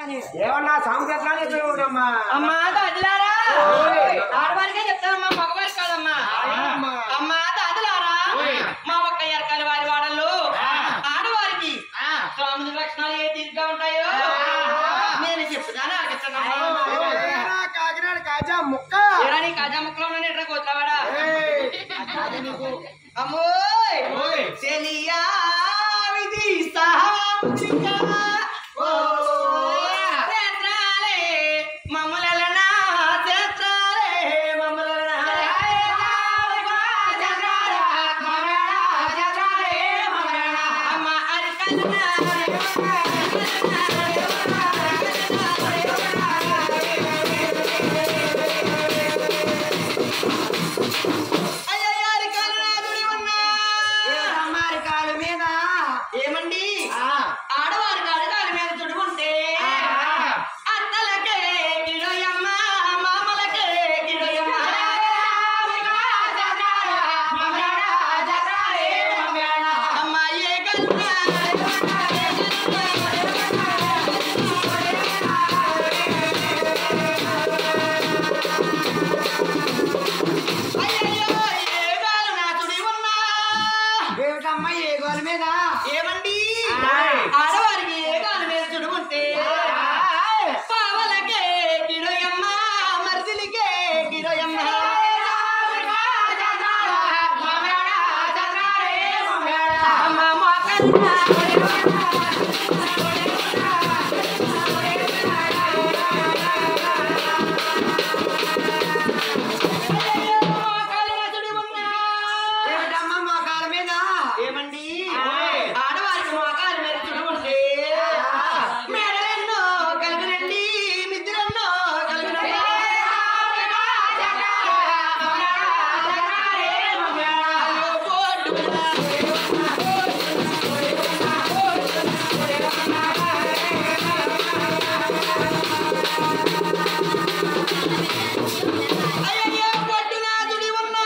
ఏమన్నా సాంకేతాలు ఎదురమ్మా అమ్మా దాదులారా ఆడవారికే చెప్తానమ్మా మగవారి కాదమ్మా అమ్మా దాదులారా మా ఒక్క ఎరకాల వారి వాడల్లో ఆడవారికి స్వామి లక్షణాలు ఏ తీరుగా ఉంటాయో నేను చెప్తాను కాకినాడ కాజా ముక్క నీ కాజా ముక్కలో ఉన్నాను ఎట్లా కోతులవాడా అమ్మోయ్ చెలియా విధి ఏమండి ఆడవారి కాదు దాని మీద చుడుకుంటే అత్తలకే గిడోయమ్మ మామలకే గిడోయమ్మ అమ్మాయే కన్నా ఏమండి ఆడవారికి ఏ కాలు మీద చుడుకుంటే పావలకే గిడోయమ్మ మర్దిలికే గిడోయమ్మ అమ్మ మోకన్నా ఏమండి ఆడవారికి మోకాలు మీద చుడుకుంటే మెడలెన్నో కలుగునండి నిద్రన్నో కలుగునండి అయ్యో పొట్టునాథుడి ఉన్నా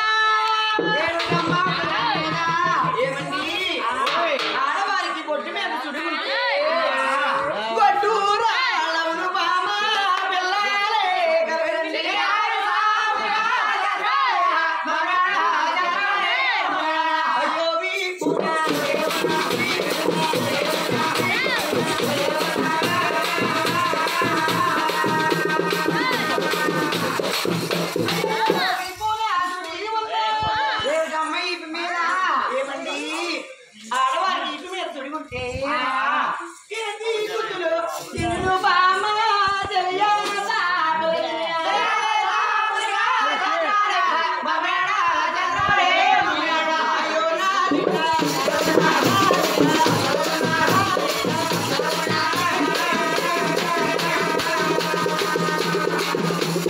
ఏమండి ఆడవారికి బొట్టు మీద చుడుకుంటే బొట్టు రాళ్ళవును బామ పిల్లాలే కలగండి అయ్యో వీపునా ఏమండి ఆడవారికి ఇటు మీద చుడుకుంటే బామ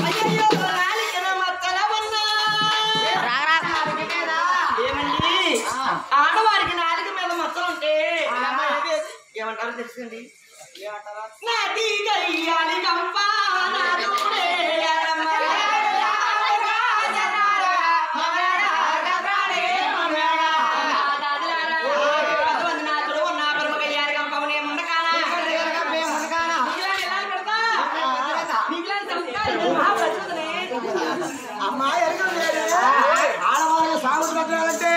అయ్యో నాలికన మత్తల ఉన్నా ఏమండి ఆడవారికి నాలుక మీద మచ్చలు ఉంటే ఏమంటారో తెలుసండి నాది గయ్యాలి కంప నాదుడే అమ్మాయి ఆడవాళ్ళకి సాగుతు పెట్టాలంటే